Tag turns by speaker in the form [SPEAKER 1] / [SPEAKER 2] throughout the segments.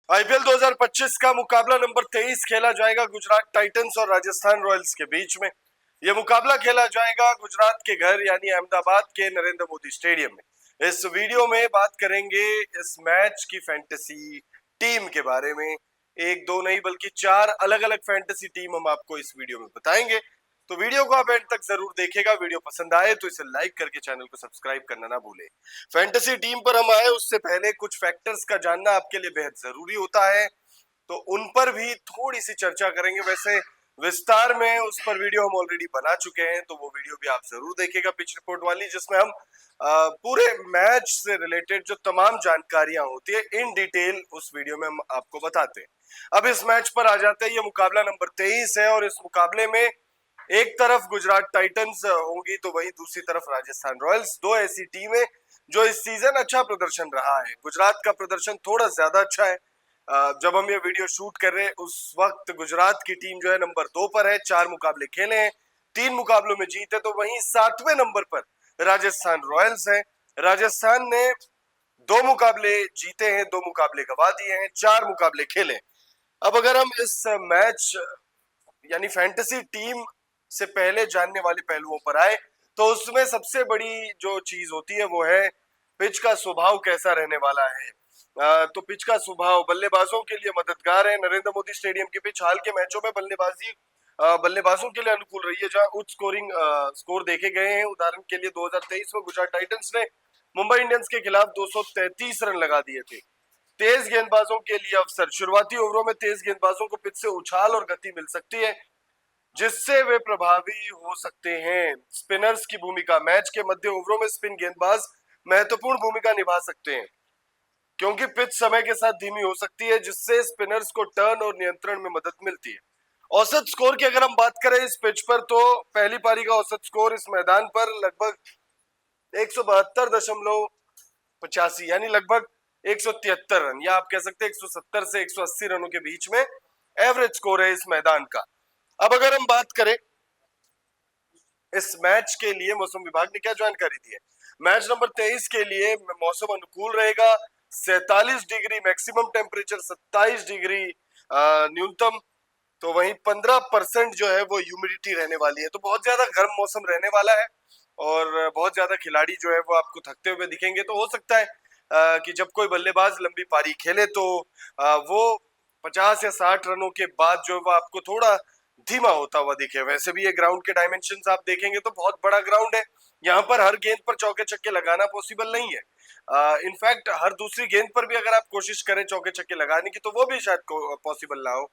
[SPEAKER 1] IPL 2025 का मुकाबला number 23 खेला जाएगा गुजरात टाइटंस और राजस्थान रॉयल्स के बीच में। यह मुकाबला खेला जाएगा गुजरात के घर यानी अहमदाबाद के नरेंद्र मोदी स्टेडियम में। इस वीडियो में बात करेंगे इस मैच की फैंटेसी टीम के बारे में। एक दो नहीं बल्कि चार अलग अलग फैंटेसी टीम हम आपको इस वीडियो में बताएंगे, तो वीडियो को आप एंड तक जरूर देखिएगा। वीडियो पसंद आए तो इसे लाइक करके चैनल को सब्सक्राइब करना ना भूलें। फैंटेसी टीम पर हम आए उससे पहले कुछ फैक्टर्स का जानना आपके लिए बेहद जरूरी होता है, तो उन पर भी थोड़ी सी चर्चा करेंगे। वैसे विस्तार में उस पर वीडियो हम ऑलरेडी बना चुके हैं, तो वो वीडियो भी आप जरूर देखिएगा, पिच रिपोर्ट वाली, जिसमें हम पूरे मैच से रिलेटेड जो तमाम जानकारियां होती है इन डिटेल उस वीडियो में हम आपको बताते हैं। अब इस मैच पर आ जाते हैं। ये मुकाबला नंबर 23 है और इस मुकाबले में एक तरफ गुजरात टाइटंस होंगी तो वहीं दूसरी तरफ राजस्थान रॉयल्स। दो ऐसी टीमें जो इस सीजन अच्छा प्रदर्शन रहा है। गुजरात का प्रदर्शन थोड़ा ज्यादा अच्छा है। जब हम ये वीडियो शूट कर रहे हैं उस वक्त गुजरात की टीम जो है नंबर 2 पर है, 4 मुकाबले खेले हैं, 3 मुकाबलों में जीत है। तो वहीं 7वें नंबर पर राजस्थान रॉयल्स है। राजस्थान ने 2 मुकाबले जीते हैं, 2 मुकाबले गवा दिए हैं, 4 मुकाबले खेले। अब अगर हम इस मैच यानी फैंटेसी टीम से पहले जानने वाले पहलुओं पर आए, तो उसमें सबसे बड़ी जो चीज होती है वो है पिच का स्वभाव कैसा रहने वाला है। तो पिच का स्वभाव बल्लेबाजों के लिए मददगार है। नरेंद्र मोदी स्टेडियम की पिच हाल के मैचों में बल्लेबाजों के लिए अनुकूल रही है, जहां उच्च स्कोरिंग स्कोर देखे गए हैं। उदाहरण के लिए 2023 में गुजरात टाइटंस ने मुंबई इंडियंस के खिलाफ 233 रन लगा दिए थे। तेज गेंदबाजों के लिए अवसर, शुरुआती ओवरों में तेज गेंदबाजों को पिच से उछाल और गति मिल सकती है, जिससे वे प्रभावी हो सकते हैं। स्पिनर्स की भूमिका, मैच के मध्य ओवरों में स्पिन गेंदबाज महत्वपूर्ण भूमिका निभा सकते हैं, क्योंकि पिच समय के साथ धीमी हो सकती है, जिससे स्पिनर्स को टर्न और नियंत्रण में मदद मिलती है। औसत स्कोर की अगर हम बात करें इस पिच पर, तो पहली पारी का औसत स्कोर इस मैदान पर लगभग 172.85 यानी लगभग 173 रन, या आप कह सकते हैं 170 से 180 रनों के बीच में एवरेज स्कोर है इस मैदान का। अब अगर हम बात करें इस मैच के लिए मौसम विभाग ने क्या जानकारी दी है। मैच नंबर 23 के लिए मौसम अनुकूल रहेगा। 47 डिग्री मैक्सिमम टेम्परेचर, 27 डिग्री न्यूनतम। तो वहीं 15% जो है वो ह्यूमिडिटी रहने वाली है। तो बहुत ज्यादा गर्म मौसम रहने वाला है और बहुत ज्यादा खिलाड़ी जो है वो आपको थकते हुए दिखेंगे। तो हो सकता है कि जब कोई बल्लेबाज लंबी पारी खेले तो वो 50 या 60 रनों के बाद जो है वो आपको थोड़ा धीमा होता हुआ दिखे। वैसे भी ये ग्राउंड के डायमेंशंस आप देखेंगे तो बहुत बड़ा ग्राउंड है। यहाँ पर हर गेंद पर चौके छक्के लगाना पॉसिबल नहीं है। इनफैक्ट हर दूसरी गेंद पर भी अगर आप कोशिश करें चौके छक्के लगाने की, तो वो भी शायद पॉसिबल ना हो,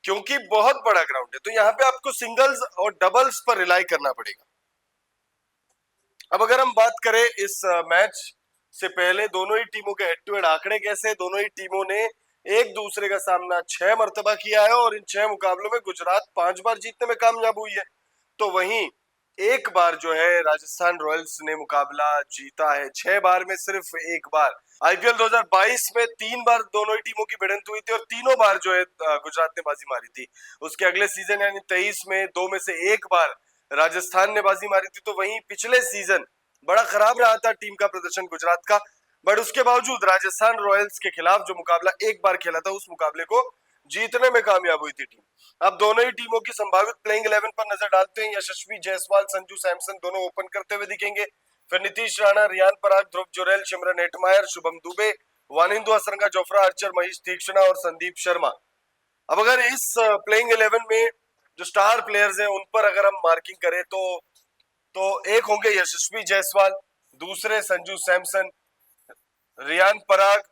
[SPEAKER 1] क्योंकि बहुत बड़ा ग्राउंड है। तो यहाँ पे आपको सिंगल्स और डबल्स पर रिलाई करना पड़ेगा। अब अगर हम बात करें इस मैच से पहले दोनों ही टीमों के हेड टू हेड आंकड़े कैसे, दोनों ही टीमों ने एक दूसरे का सामना 6 मरतबा किया है और इन 6 मुकाबलों में गुजरात 5 बार जीतने में कामयाब हुई है। तो वहीं एक बार जो है राजस्थान रॉयल्स ने मुकाबला जीता है। 6 बार में सिर्फ एक बार। आईपीएल 2022 में 3 बार दोनों ही टीमों की भिड़ंत हुई थी और तीनों बार जो है गुजरात ने बाजी मारी थी। उसके अगले सीजन यानी 23 में 2 में से एक बार राजस्थान ने बाजी मारी थी। तो वहीं पिछले सीजन बड़ा खराब रहा था टीम का प्रदर्शन गुजरात का, बट उसके बावजूद राजस्थान रॉयल्स के खिलाफ जो मुकाबला एक बार खेला था उस मुकाबले को जीतने में कामयाब हुई थी टीम। अब दोनों ही टीमों की संभावित प्लेइंग 11 पर नजर डालते हैं। यशस्वी जायसवाल, संजू सैमसन दोनों ओपन करते हुए दिखेंगे। फिर Nitish Rana, Riyan Parag, Dhruv Jurel, Shimron Hetmyer, Shubham Dube, Wanindu Hasaranga, Jofra Archer, Maheesh Theekshana और संदीप शर्मा। अब अगर इस प्लेइंग 11 में जो स्टार प्लेयर्स हैं उन पर अगर हम मार्किंग करें तो एक होंगे यशस्वी जायसवाल, दूसरे संजू सैमसन, रियान पराग।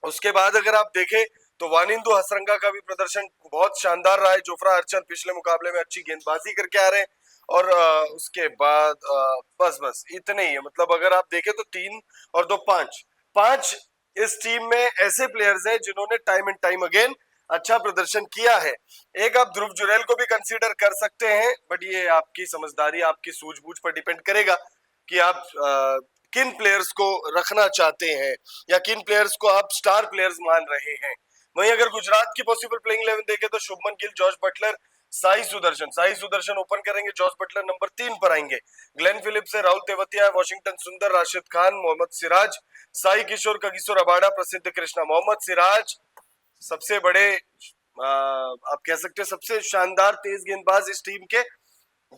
[SPEAKER 1] उसके बाद अगर आप देखें तो वानिंदु हसरंगा का भी प्रदर्शन बहुत शानदार रहा है। जोफ्रा आर्चर पिछले मुकाबले में अच्छी गेंदबाजी करके आ रहे हैं। और उसके बाद बस इतने ही है। मतलब अगर आप देखें तो 3 और 2 5 5 इस टीम में ऐसे प्लेयर्स हैं जिन्होंने टाइम एंड टाइम अगेन अच्छा प्रदर्शन किया है। एक आप ध्रुव जुरैल को भी कंसीडर कर सकते हैं, बट ये आपकी समझदारी, आपकी सूझबूझ पर डिपेंड करेगा कि आप किन प्लेयर्स को रखना चाहते हैं या किन प्लेयर्स को आप स्टार प्लेयर्स मान रहे हैं। वहीं अगर गुजरात की पॉसिबल प्लेइंग 11 देखें तो Shubman Gill, George Buttler, Sai Sudharsan open करेंगे। जॉर्ज बटलर नंबर 3 पर आएंगे। ग्लेन फिलिप्स है, राहुल तेवतिया, वॉशिंगटन सुंदर, राशिद खान, मोहम्मद सिराज, साई किशोर, कगिसो रबाडा, प्रसिद्ध कृष्णा, मोहम्मद सिराज सबसे बड़े आप कह सकते हैं सबसे शानदार तेज गेंदबाज इस टीम के।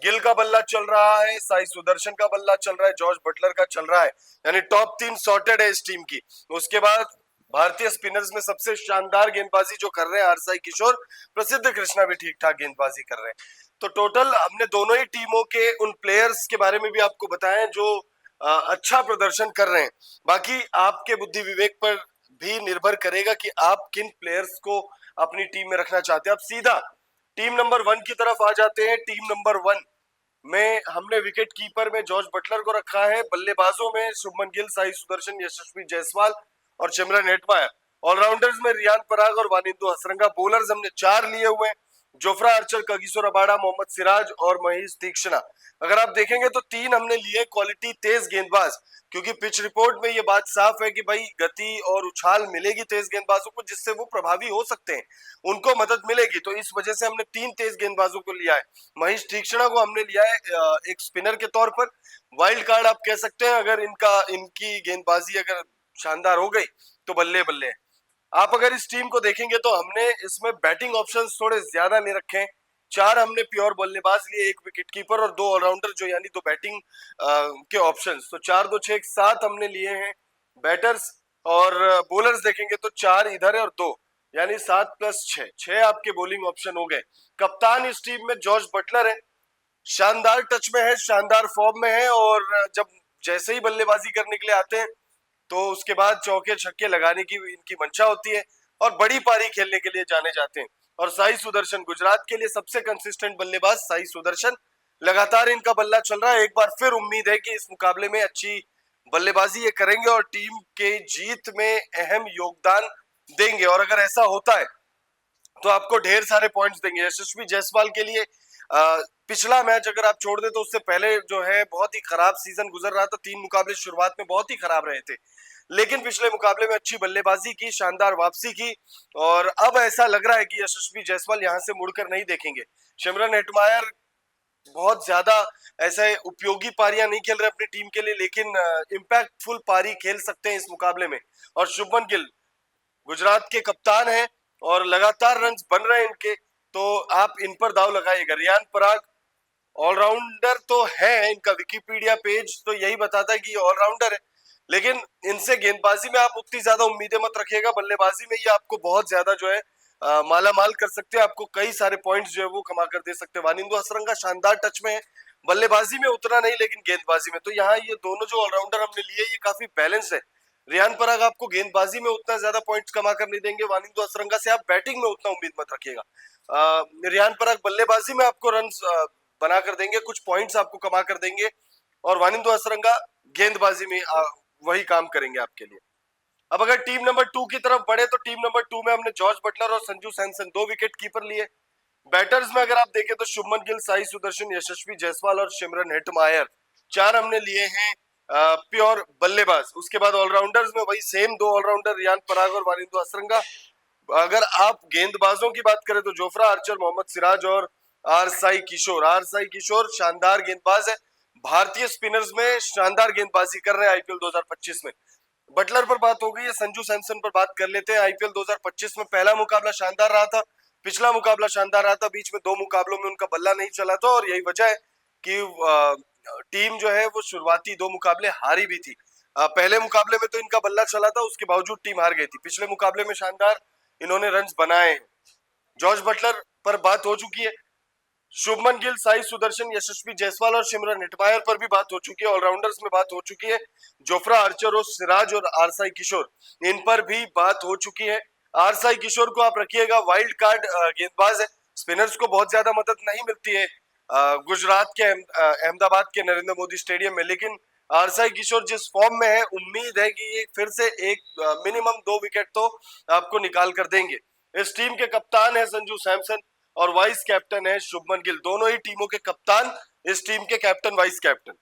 [SPEAKER 1] गिल का बल्ला चल रहा है, साई सुदर्शन का बल्ला चल रहा है, जॉर्ज बटलर का चल रहा है, यानी टॉप 3 सॉर्टेड है इस टीम की। उसके बाद भारतीय स्पिनर्स में सबसे शानदार गेंदबाजी जो कर रहे हैं आरसाई किशोर, प्रसिद्ध कृष्णा भी ठीक ठाक गेंदबाजी कर रहे हैं। तो टोटल हमने दोनों ही टीमों के उन प्लेयर्स के बारे में भी आपको बताया जो अच्छा प्रदर्शन कर रहे हैं। बाकी आपके बुद्धि विवेक पर भी निर्भर करेगा कि आप किन प्लेयर्स को अपनी टीम में रखना चाहते हैं। अब सीधा टीम नंबर 1 की तरफ आ जाते हैं। टीम नंबर 1 में हमने विकेट कीपर में जॉर्ज बटलर को रखा है, बल्लेबाजों में शुभमन गिल, साई सुदर्शन, यशस्वी जायसवाल और सिमरन हेटमायर, ऑलराउंडर्स में रियान पराग और वानिंदु हसरंगा, बॉलर्स हमने 4 लिए हुए हैं, Jofra Archer, Kagiso Rabada, Mohammed Siraj और महेश तीक्ष्णा। अगर आप देखेंगे तो 3 हमने लिए क्वालिटी तेज गेंदबाज, क्योंकि पिच रिपोर्ट में ये बात साफ है कि भाई गति और उछाल मिलेगी तेज गेंदबाजों को, जिससे वो प्रभावी हो सकते हैं, उनको मदद मिलेगी। तो इस वजह से हमने 3 तेज गेंदबाजों को लिया है। महेश तीक्ष्णा को हमने लिया है एक स्पिनर के तौर पर, वाइल्ड कार्ड आप कह सकते हैं। अगर इनकी गेंदबाजी अगर शानदार हो गई तो बल्ले बल्ले। आप अगर इस टीम को देखेंगे तो हमने इसमें बैटिंग ऑप्शंस थोड़े ज्यादा ले रखे हैं। 4 हमने प्योर बल्लेबाज लिए, एक विकेट कीपर और 2 ऑलराउंडर, जो यानी 2 बैटिंग के ऑप्शंस। तो 4 2 6 7 हमने लिए हैं बैटर्स। और बॉलर्स देखेंगे तो 4 इधर है और 2, यानी 7 + 6, 6 आपके बॉलिंग ऑप्शन हो गए। कप्तान इस टीम में जॉर्ज बटलर है, शानदार टच में है, शानदार फॉर्म में है, और जब जैसे ही बल्लेबाजी करने के लिए आते हैं तो उसके बाद चौके छक्के लगाने की इनकी मंशा होती है और बड़ी पारी खेलने के लिए जाने जाते हैं। और साई सुदर्शन, गुजरात के लिए सबसे कंसिस्टेंट बल्लेबाज साई सुदर्शन, लगातार इनका बल्ला चल रहा है। एक बार फिर उम्मीद है कि इस मुकाबले में अच्छी बल्लेबाजी ये करेंगे और टीम के जीत में अहम योगदान देंगे। और अगर ऐसा होता है तो आपको ढेर सारे पॉइंट्स देंगे। यशस्वी जायसवाल के लिए पिछला मैच अगर आप छोड़ दे तो उससे पहले जो है बहुत ही खराब सीजन गुजर रहा था। 3 मुकाबले शुरुआत में बहुत ही खराब रहे थे, लेकिन पिछले मुकाबले में अच्छी बल्लेबाजी की, शानदार वापसी की, और अब ऐसा लग रहा है कि यशस्वी जायसवाल यहां से मुड़कर नहीं देखेंगे। सिमरन हेटमायर बहुत ज्यादा ऐसे उपयोगी पारियां नहीं खेल रहे अपनी टीम के लिए, लेकिन इम्पैक्टफुल पारी खेल सकते हैं इस मुकाबले में। और शुभमन गिल गुजरात के कप्तान हैं और लगातार रन बन रहे हैं इनके, तो आप इन पर दाव लगाइएगा। रियान पराग ऑलराउंडर तो है, इनका विकिपीडिया पेज तो यही बताता है कि ये ऑलराउंडर है, लेकिन इनसे गेंदबाजी में आप उतनी ज्यादा उम्मीदें मत रखिएगा। बल्लेबाजी में ये आपको बहुत ज्यादा जो है माला माल कर सकते हैं, आपको कई सारे पॉइंट्स जो है वो कमा कर दे सकते हैं। वानिंदु हसरंगा शानदार टच में है, बल्लेबाजी में उतना नहीं लेकिन गेंदबाजी में। तो यहाँ ये दोनों जो ऑलराउंडर हमने लिए ये काफी बैलेंस है। रियान पराग आपको गेंदबाजी में उतना ज्यादा पॉइंट्स कमा कर नहीं देंगे, वानिंदु हसरंगा से आप बैटिंग में उतना उम्मीद मत रखिएगा। रियान पराग बल्लेबाजी में आपको रन बना कर देंगे, कुछ पॉइंट्स आपको कमा कर देंगे, और वानिंदु हसरंगा गेंदबाजी में वही काम करेंगे आपके लिए। अब अगर टीम नंबर 2 की तरफ बढ़े तो टीम नंबर 2 में हमने जॉर्ज बटलर और संजू सैमसन 2 विकेट कीपर लिए। बैटर्स में अगर आप देखें तो शुभमन गिल, साई सुदर्शन, यशस्वी जायसवाल और सिमरन हेटमायर, 4 हमने लिए हैं प्योर बल्लेबाज। उसके बाद ऑलराउंडर्स में वही सेम 2 ऑलराउंडर, रियान पराग और वानिंदु हसरंगा। अगर आप गेंदबाजों की बात करें तो जोफ्रा आर्चर, मोहम्मद सिराज और आरसाई किशोर। आरसाई किशोर शानदार गेंदबाज है, भारतीय स्पिनर्स में शानदार गेंदबाजी कर रहे हैं आईपीएल 2025 में। बटलर पर बात हो गई है, संजू सैमसन पर बात कर लेते हैं। आईपीएल 2025 में पहला मुकाबला शानदार रहा था, पिछला मुकाबला शानदार रहा था, बीच में 2 मुकाबलों में उनका बल्ला नहीं चला था, और यही वजह है कि टीम जो है वो शुरुआती 2 मुकाबले हारी भी थी। पहले मुकाबले में तो इनका बल्ला चला था, उसके बावजूद टीम हार गई थी। पिछले मुकाबले में शानदार इन्होंने रन्स बनाए हैं। जॉर्ज बटलर पर बात हो चुकी है, शुभमन गिल, साई सुदर्शन, यशस्वी जायसवाल और सिमरन हेटमायर पर भी बात हो चुकी है, ऑलराउंडर्स में बात हो चुकी है, जोफ्रा आर्चर और सिराज और आरसाई किशोर, इन पर भी बात हो चुकी है। आरसाई किशोर को आप रखिएगा, वाइल्ड कार्ड गेंदबाज है, स्पिनर्स को बहुत ज्यादा मदद नहीं मिलती है गुजरात के अहमदाबाद के नरेंद्र मोदी स्टेडियम में, लेकिन आरसाई किशोर जिस फॉर्म में है, उम्मीद है कि ये फिर से एक मिनिमम 2 विकेट तो आपको निकाल कर देंगे। इस टीम के कप्तान है संजू सैमसन और वाइस कैप्टन है शुभमन गिल, दोनों ही टीमों के कप्तान, इस टीम के कैप्टन वाइस कैप्टन।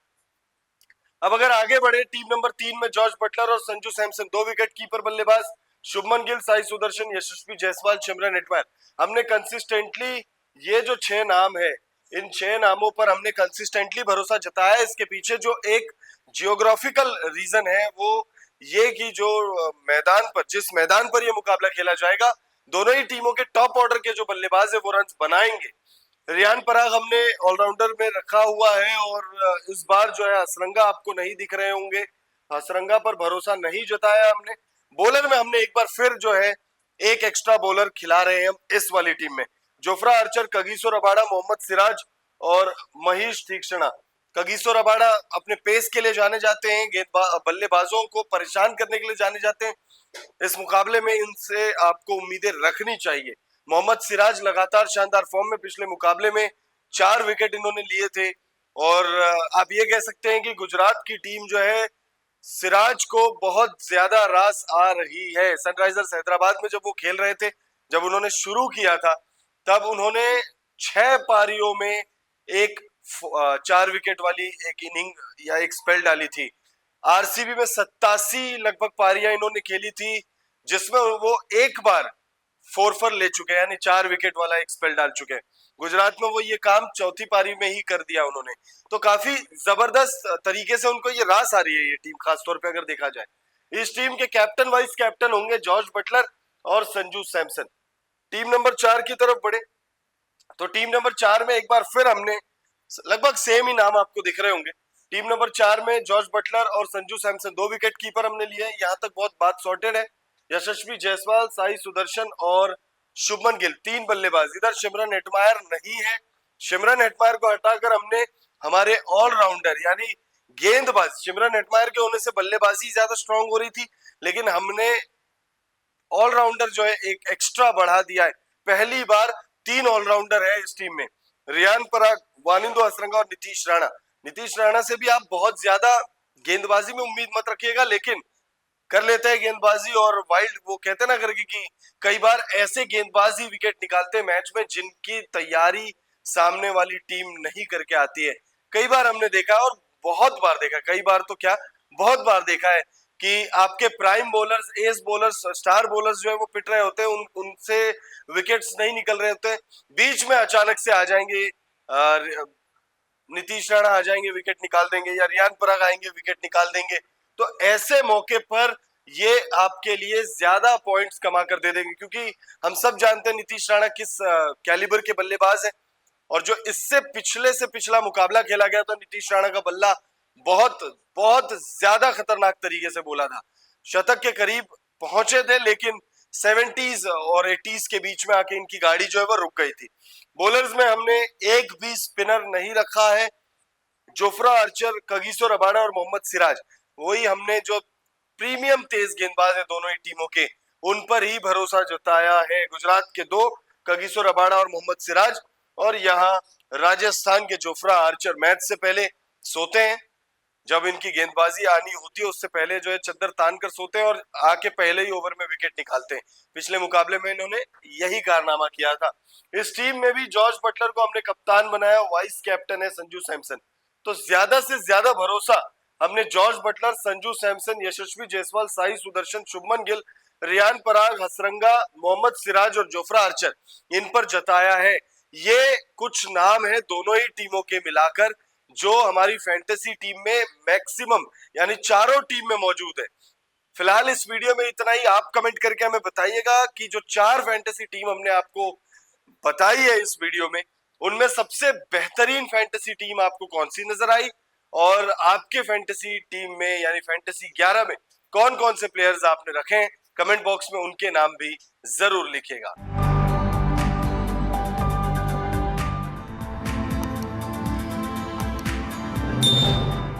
[SPEAKER 1] अब अगर आगे बढ़े, टीम नंबर 3 में जॉर्ज बटलर और संजू सैमसन 2 विकेट कीपर बल्लेबाज, शुभमन गिल, साई सुदर्शन, यशस्वी जायसवाल, सिमरन हेटमायर। हमने कंसिस्टेंटली ये जो 6 नाम है, इन 6 नामों पर हमने कंसिस्टेंटली भरोसा जताया। इसके पीछे जो एक जियोग्राफिकल रीजन है वो ये कि जो मैदान पर, जिस मैदान पर ये मुकाबला खेला जाएगा दोनों ही टीमों के टॉप ऑर्डर के जो बल्लेबाज है वो रन बनाएंगे। रियान पराग हमने ऑलराउंडर में रखा हुआ है और इस बार जो है हसरंगा आपको नहीं दिख रहे होंगे, हसरंगा पर भरोसा नहीं जताया हमने। बॉलर में हमने एक बार फिर जो है एक एक्स्ट्रा बॉलर खिला रहे हैं हम इस वाली टीम में। Jofra Archer, Kagiso Rabada, Mohammed Siraj और महेश तीक्ष्णा। कगिसो रबाडा अपने पेस के लिए जाने जाते हैं, बल्लेबाजों को परेशान करने के लिए जाने जाते हैं। इस मुकाबले में इनसे आपको उम्मीदें रखनी चाहिए। मोहम्मद सिराज लगातार शानदार फॉर्म में, पिछले मुकाबले में 4 विकेट इन्होंने लिए थे और आप ये कह सकते हैं कि गुजरात की टीम जो है सिराज को बहुत ज्यादा रास आ रही है। सनराइजर्स हैदराबाद में जब वो खेल रहे थे, जब उन्होंने शुरू किया था, तब उन्होंने 6 पारियों में एक 4 विकेट वाली एक इनिंग या एक स्पेल डाली थी। आरसीबी में 87 लगभग पारियां इन्होंने खेली थी, जिसमें वो एक बार 4 फॉर ले चुके हैं, यानी 4 विकेट वाला एक स्पेल डाल चुके हैं। गुजरात में वो ये काम चौथी पारी में ही कर दिया उन्होंने। तो काफी जबरदस्त तरीके से उनको ये रास आ रही है ये टीम, खासतौर पे अगर देखा जाए। इस टीम के कैप्टन वाइस कैप्टन होंगे जॉर्ज बटलर और संजू सैमसन। टीम नंबर 4 की तरफ बढ़े तो टीम नंबर 4 में एक बार फिर हमने लगभग सेम ही नाम आपको दिख रहे होंगे। टीम नंबर 4 में जॉर्ज बटलर और संजू सैमसन, 2 विकेट कीपर हमने लिए। यहाँ तक बहुत बात सॉर्टेड है। यशस्वी जायसवाल, साई सुदर्शन और शुभमन गिल 3 बल्लेबाज। इधर सिमरन हेटमायर नहीं है। सिमरन हेटमायर को हटाकर हमने हमारे ऑलराउंडर यानी गेंदबाज, सिमरन हेटमायर के होने से बल्लेबाजी ज्यादा स्ट्रांग हो रही थी, लेकिन हमने ऑलराउंडर जो है एक एक्स्ट्रा बढ़ा दिया है। पहली बार 3 ऑलराउंडर है इस टीम में। रियान पराग, वानिंदो हसरंगा और नीतीश राणा। नीतीश राणा से भी आप बहुत ज्यादा गेंदबाजी में उम्मीद मत रखिएगा, लेकिन कर लेते हैं गेंदबाजी और वाइल्ड, वो कहते हैं ना करके कि कई बार ऐसे गेंदबाज ही विकेट निकालते हैं मैच में जिनकी तैयारी सामने वाली टीम नहीं करके आती है। कई बार हमने देखा और बहुत बार देखा, कई बार तो क्या बहुत बार देखा है कि आपके prime bowlers, S bowlers, star bowlers जो है वो पिट रहे होते हैं, उनसे विकेट्स नहीं निकल रहे होते, बीच में अचानक से आ जाएंगे नीतीश राणा आ जाएंगे विकेट निकाल देंगे, या रियान पराग आएंगे विकेट निकाल देंगे। तो ऐसे मौके पर ये आपके लिए ज्यादा पॉइंट्स कमा कर दे देंगे, क्योंकि हम सब जानते हैं नीतीश राणा किस कैलिबर के बल्लेबाज है। और जो इससे पिछले से पिछला मुकाबला खेला गया था, नीतीश राणा का बल्ला बहुत बहुत ज्यादा खतरनाक तरीके से बोला था। शतक के करीब पहुंचे थे, लेकिन 70s और 80s के बीच में आके इनकी गाड़ी जो है वो रुक गई थी। बॉलर्स में हमने एक भी स्पिनर नहीं रखा है। जोफ्रा आर्चर, कगिसो रबाडा और मोहम्मद सिराज, वही हमने जो प्रीमियम तेज गेंदबाज है दोनों ही टीमों के, उन पर ही भरोसा जताया है। गुजरात के 2, कगिसो रबाडा और मोहम्मद सिराज, और यहाँ राजस्थान के जोफ्रा आर्चर मैच से पहले सोते हैं। जब इनकी गेंदबाजी आनी होती है उससे पहले जो है चद्दर तान कर सोते हैं और आके पहले ही ओवर में विकेट निकालते हैं। पिछले मुकाबले में इन्होंने यही कारनामा किया था। इस टीम में भी जॉर्ज बटलर को हमने कप्तान बनाया, वाइस कैप्टन है संजू सैमसन। तो ज्यादा से ज्यादा भरोसा हमने जॉर्ज बटलर, संजू सैमसन, यशस्वी जायसवाल, साई सुदर्शन, शुभमन गिल, रियान पराग, हसरंगा, मोहम्मद सिराज और जोफ्रा आर्चर, इन पर जताया है। ये कुछ नाम है दोनों ही टीमों के मिलाकर जो हमारी फैंटेसी टीम में मैक्सिमम यानी चारों टीम में मौजूद है। फिलहाल इस वीडियो में इतना ही। आप कमेंट करके हमें बताइएगा कि जो 4 फैंटेसी टीम हमने आपको बताई है इस वीडियो में, उनमें सबसे बेहतरीन फैंटेसी टीम आपको कौन सी नजर आई, और आपके फैंटेसी टीम में यानी फैंटेसी 11 में कौन कौन से प्लेयर्स आपने रखे हैं। कमेंट बॉक्स में उनके नाम भी जरूर लिखिएगा।